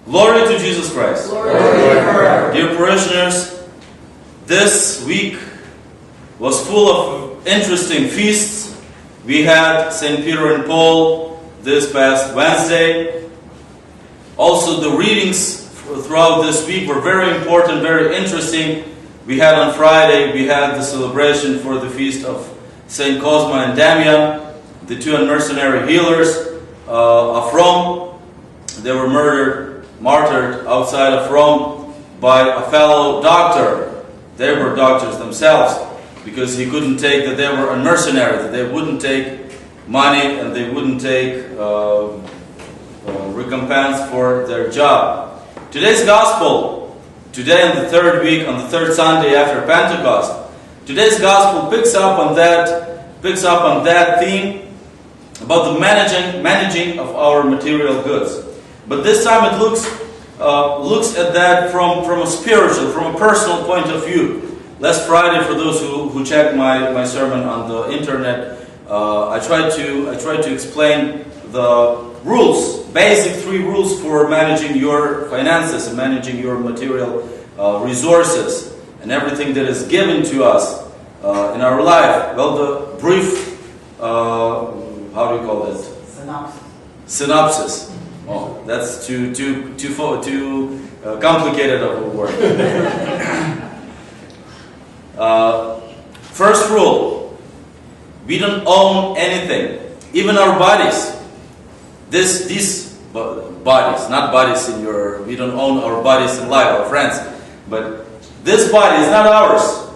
Glory to Jesus Christ. Glory to Christ. Dear parishioners, this week was full of interesting feasts. We had St. Peter and Paul this past Wednesday. Also, the readings throughout this week were very important, very interesting. We had on Friday, we had the celebration for the feast of St. Cosma and Damian, the two mercenary healers of Rome. They were martyred outside of Rome by a fellow doctor. They were doctors themselves, because he couldn't take that they were a mercenary, that they wouldn't take money and they wouldn't take recompense for their job. Today's Gospel, today on the third week, on the third Sunday after Pentecost, today's Gospel picks up on that theme about the managing of our material goods. But this time it looks at that from a spiritual, from a personal point of view. Last Friday, for those who checked my sermon on the internet, I tried to explain the rules, basic 3 rules for managing your finances and managing your material resources and everything that is given to us in our life. Well, the brief, how do you call it? Synopsis. Oh, that's too complicated of a word. First rule: we don't own anything, even our bodies. These bodies, not bodies in your. We don't own our bodies in life, our friends, but this body is not ours.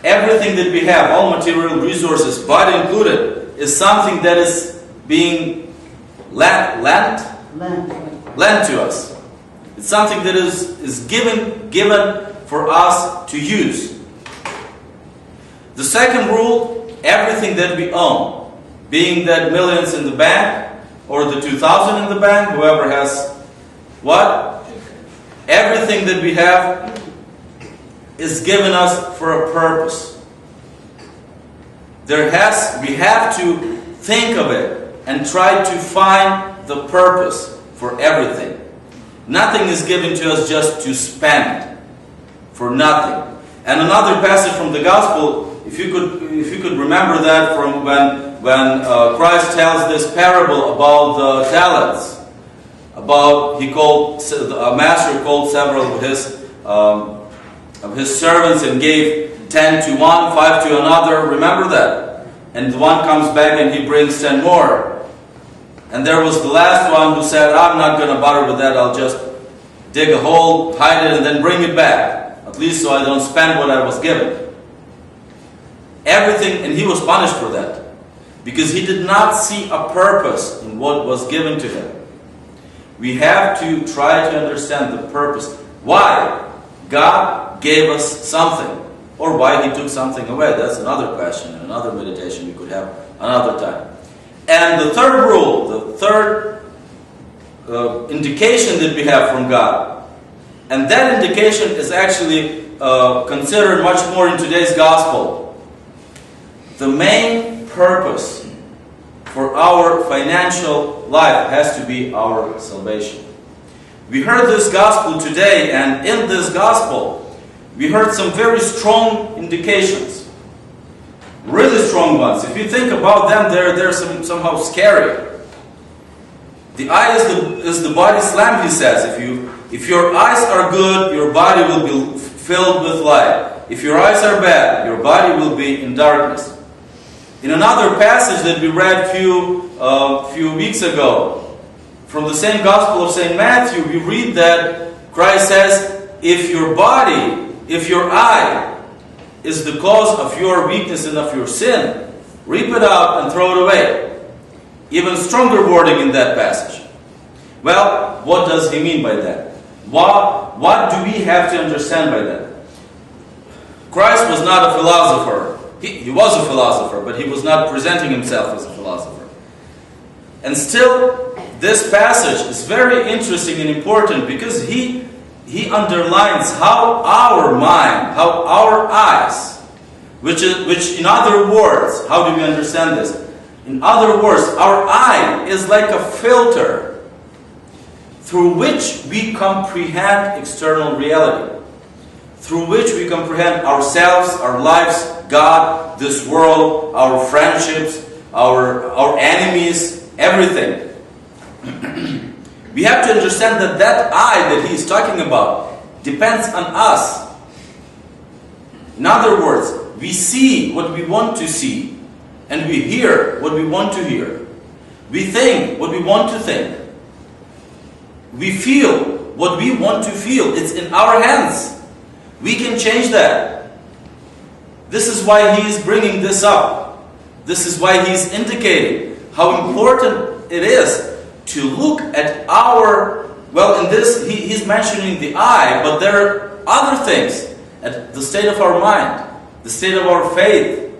Everything that we have, all material resources, body included, is something that is being lent to us. It's something that is given for us to use. The second rule: everything that we own, being that millions in the bank or the 2,000 in the bank, whoever has what? Everything that we have is given us for a purpose. We have to think of it and try to find the purpose for everything. Nothing is given to us just to spend for nothing. And another passage from the Gospel, if you could remember that, from when Christ tells this parable about the talents, about a master called several of his servants and gave 10 to one, 5 to another. Remember that? And the one comes back and he brings 10 more. And there was the last one who said, "I'm not going to bother with that. I'll just dig a hole, hide it, and then bring it back. At least so I don't spend what I was given." Everything, and he was punished for that, because he did not see a purpose in what was given to him. We have to try to understand the purpose. Why God gave us something, or why He took something away. That's another question and another meditation we could have another time. And the third rule, the third indication that we have from God, and that indication is actually considered much more in today's Gospel. The main purpose for our financial life has to be our salvation. We heard this Gospel today, and in this Gospel, we heard some very strong indications. Really strong ones. If you think about them, they're somehow scary. The eye is the body's lamp, he says. If your eyes are good, your body will be filled with light. If your eyes are bad, your body will be in darkness. In another passage that we read a few weeks ago, from the same Gospel of St. Matthew, we read that Christ says, if your eye is the cause of your weakness and of your sin, rip it out and throw it away. Even stronger wording in that passage. Well, what does he mean by that? What do we have to understand by that? Christ was not a philosopher. He was a philosopher, but he was not presenting himself as a philosopher. And still, this passage is very interesting and important, because he underlines how our mind, how our eyes, which in other words, how do we understand this? In other words, our eye is like a filter through which we comprehend external reality, through which we comprehend ourselves, our lives, God, this world, our friendships, our enemies, everything. We have to understand that that I that he is talking about depends on us. In other words, we see what we want to see, and we hear what we want to hear. We think what we want to think. We feel what we want to feel. It's in our hands. We can change that. This is why he is bringing this up. This is why he is indicating how important it is to look at our, well, in this, he's mentioning the I, but there are other things, at the state of our mind, the state of our faith,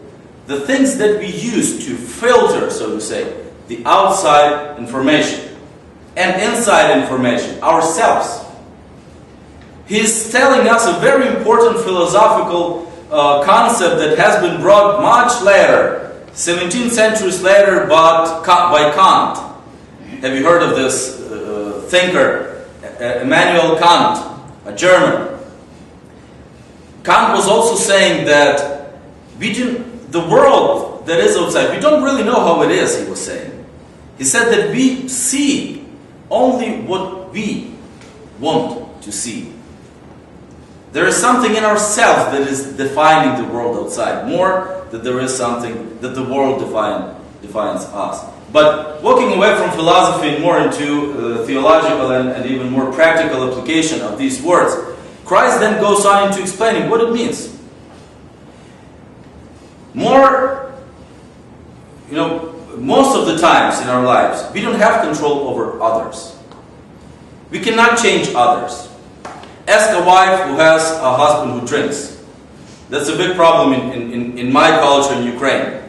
the things that we use to filter, so to say, the outside information and inside information, ourselves. He's telling us a very important philosophical concept that has been brought much later, 17 centuries later, but by Kant. Have you heard of this thinker, Immanuel Kant, a German? Kant was also saying that the world that is outside, we don't really know how it is, he was saying. He said that we see only what we want to see. There is something in ourselves that is defining the world outside, more than there is something that the world defines us. But walking away from philosophy and more into theological and even more practical application of these words, Christ then goes on into explaining what it means. Most of the times in our lives, we don't have control over others. We cannot change others. Ask a wife who has a husband who drinks. That's a big problem in my culture in Ukraine.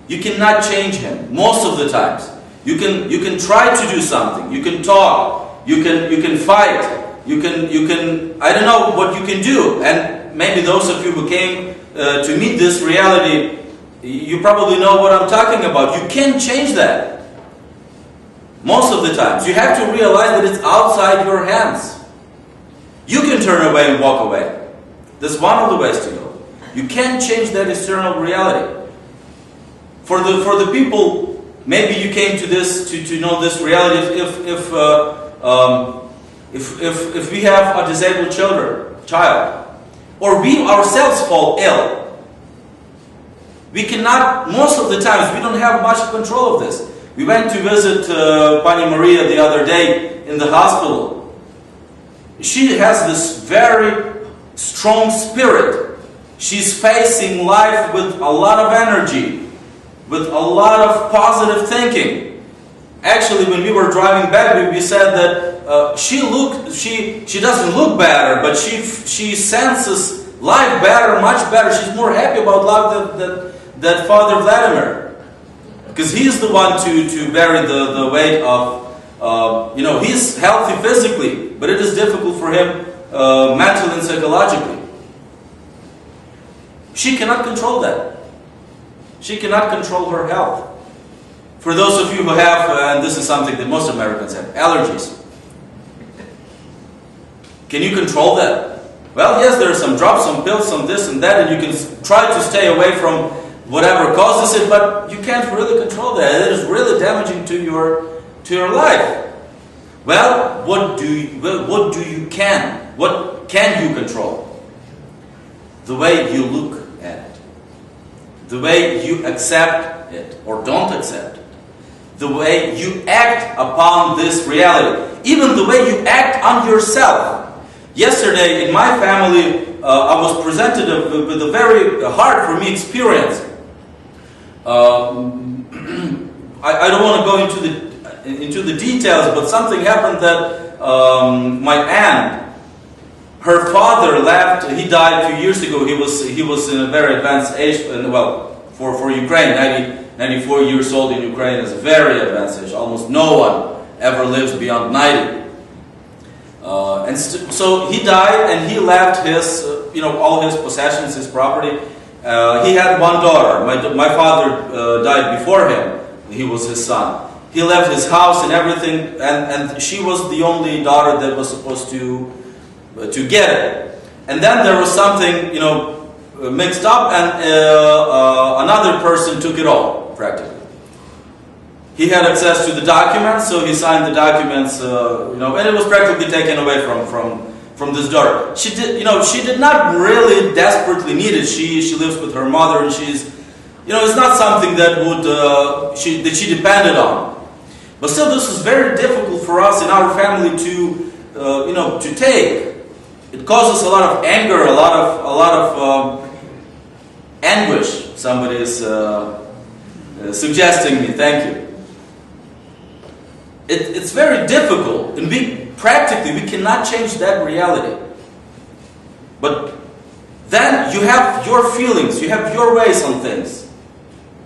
You cannot change him most of the times. You can try to do something. You can talk. You can fight. You can I don't know what you can do. And maybe those of you who came to meet this reality, you probably know what I'm talking about. You can't change that. Most of the times. You have to realize that it's outside your hands. You can turn away and walk away. That's one of the ways to go. You can't change that external reality. For the people, maybe you came to this to know this reality. If we have a disabled child, or we ourselves fall ill, we cannot. Most of the times, we don't have much control of this. We went to visit Pani Maria the other day in the hospital. She has this very strong spirit. She's facing life with a lot of energy, with a lot of positive thinking. Actually, when we were driving back, we said that she doesn't look better, but she senses life better, much better. She's more happy about life than Father Vladimir, because he's the one to bear the weight of, he's healthy physically, but it is difficult for him mentally and psychologically. She cannot control that. She cannot control her health. For those of you who have, and this is something that most Americans have, allergies. Can you control that? Well, yes, there are some drops, some pills, some this and that, and you can try to stay away from whatever causes it, but you can't really control that. It is really damaging to your life. Well, what can you control? The way you look at it. The way you accept it or don't accept it. The way you act upon this reality. Even the way you act on yourself. Yesterday in my family, I was presented with a very hard for me experience. I don't want to go into the details, but something happened that my aunt, her father left. He died 2 years ago. He was in a very advanced age, and for Ukraine, 94 years old in Ukraine is a very advanced age. Almost no one ever lives beyond 90. So he died, and he left his, all his possessions, his property. He had one daughter. My father died before him. He was his son. He left his house and everything, and she was the only daughter that was supposed to get it. And then there was something, mixed up, and another person took it all, practically. He had access to the documents, so he signed the documents, and it was practically taken away from this daughter. She did not really desperately need it. She lives with her mother, and she's, it's not something that she depended on. But still, this is very difficult for us in our family to take. It causes a lot of anger, a lot of anguish. Somebody is suggesting me. Thank you. It's very difficult, and we cannot change that reality. But then you have your feelings, you have your ways on things,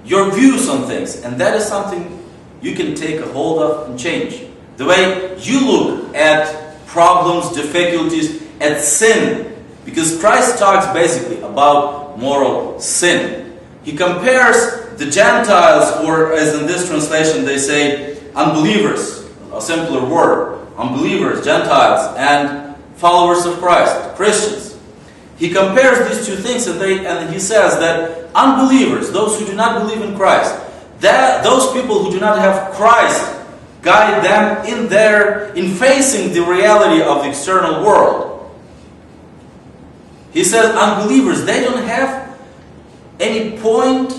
your views on things, and that is something you can take a hold of and change. The way you look at problems, difficulties, at sin. Because Christ talks basically about moral sin. He compares the Gentiles, or as in this translation they say, unbelievers, a simpler word, unbelievers, Gentiles, and followers of Christ, Christians. He compares these two things, and he says that unbelievers, those who do not believe in Christ, those people who do not have Christ guide them in facing the reality of the external world. He says unbelievers, they don't have any point,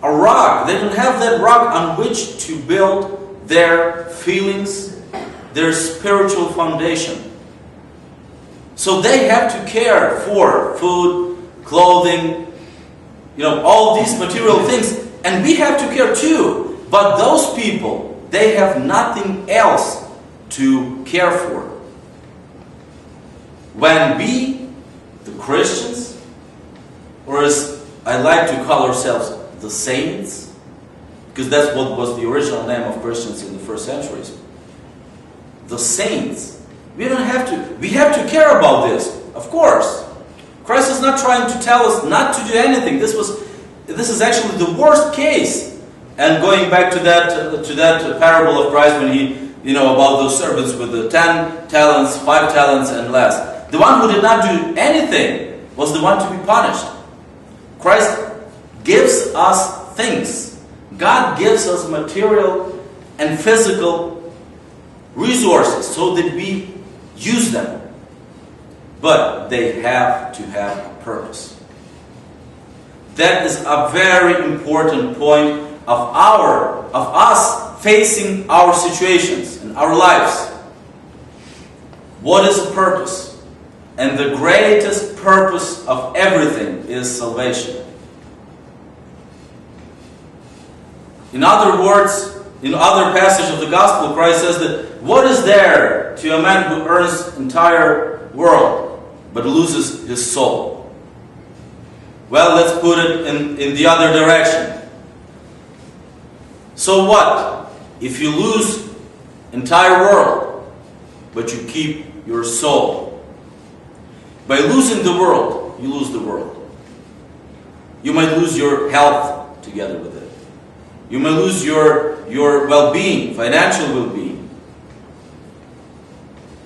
a rock. They don't have that rock on which to build their feelings, their spiritual foundation. So they have to care for food, clothing, all these material things. And we have to care too. But those people, they have nothing else to care for. When we, the Christians, or as I like to call ourselves, the saints, because that's what was the original name of Christians in the first centuries. The saints. We have to care about this, of course. Christ is not trying to tell us not to do anything. This is actually the worst case. And going back to that parable of Christ when he, about those servants with the 10 talents, 5 talents and less. The one who did not do anything was the one to be punished. Christ gives us things. God gives us material and physical resources so that we use them. But they have to have a purpose. That is a very important point of us facing our situations and our lives. What is the purpose? And the greatest purpose of everything is salvation. In other words, in other passage of the gospel, Christ says that what is there to a man who earns the entire world but loses his soul? Well, let's put it in the other direction. So what if you lose entire world but you keep your soul? By losing the world, you lose the world. You might lose your health together with it. You might lose your well-being, financial well-being.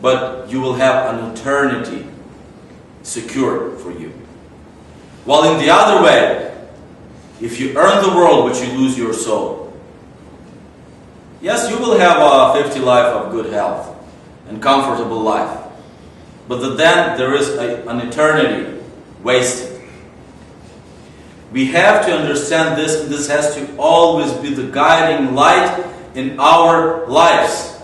But you will have an eternity secured for you. While in the other way, if you earn the world but you lose your soul, yes, you will have a 50 life of good health and comfortable life. But then there is an eternity wasted. We have to understand this, and this has to always be the guiding light in our lives.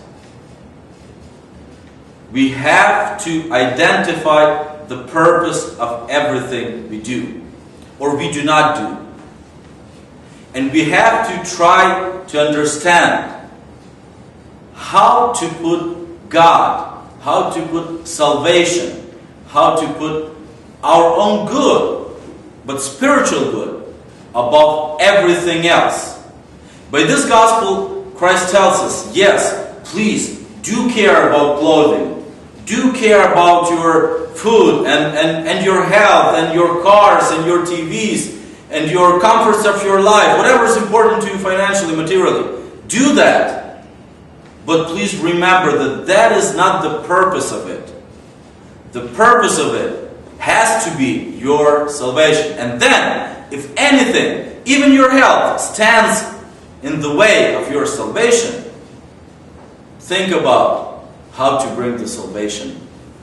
We have to identify the purpose of everything we do, or we do not do. And we have to try to understand how to put God, how to put salvation, how to put our own good, but spiritual good, above everything else. By this gospel, Christ tells us, yes, please, do care about clothing. Do care about your food and your health and your cars and your TVs and your comforts of your life, whatever is important to you financially, materially. Do that. But please remember that that is not the purpose of it. The purpose of it has to be your salvation. And then, if anything, even your health stands in the way of your salvation, think about how to bring the salvation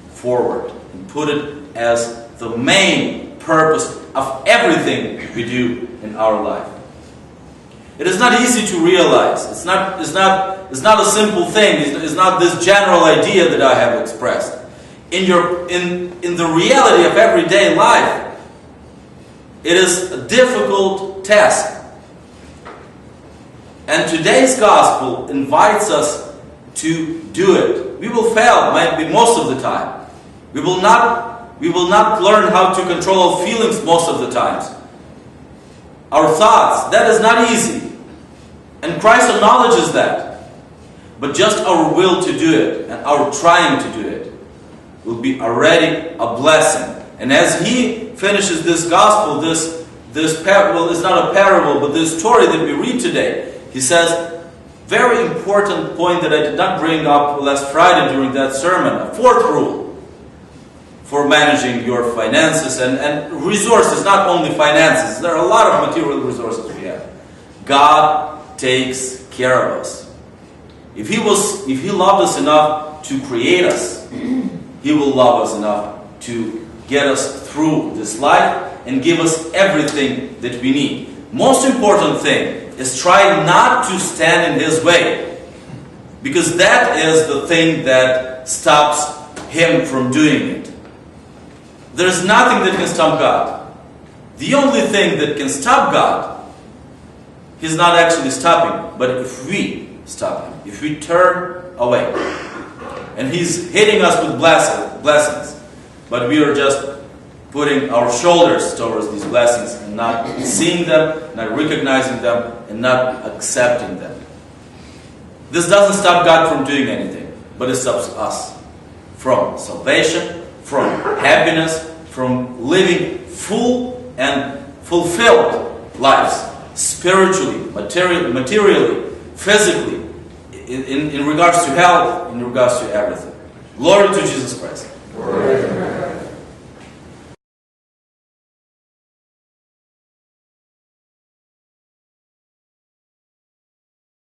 forward and put it as the main purpose of everything we do in our life. It is not easy to realize. It's not a simple thing. It's not this general idea that I have expressed. In the reality of everyday life, it is a difficult task. And today's gospel invites us to do it. We will fail, maybe most of the time. We will not learn how to control our feelings most of the times. Our thoughts, that is not easy. And Christ acknowledges that. But just our will to do it and our trying to do it will be already a blessing. And as he finishes this gospel, this parable is not a parable, but this story that we read today, he says, very important point that I did not bring up last Friday during that sermon, a fourth rule for managing your finances and resources, not only finances. There are a lot of material resources we have. God takes care of us. If he loved us enough to create us, he will love us enough to get us through this life and give us everything that we need. Most important thing is try not to stand in his way, because that is the thing that stops him from doing it. There's nothing that can stop God. The only thing that can stop God, he's not actually stopping, but if we stop him, if we turn away. And he's hitting us with blessings, but we are just putting our shoulders towards these blessings and not seeing them, not recognizing them, and not accepting them. This doesn't stop God from doing anything, but it stops us from salvation, from happiness, from living full and fulfilled lives, spiritually, materially, physically, in regards to health, in regards to everything. Glory to Jesus Christ.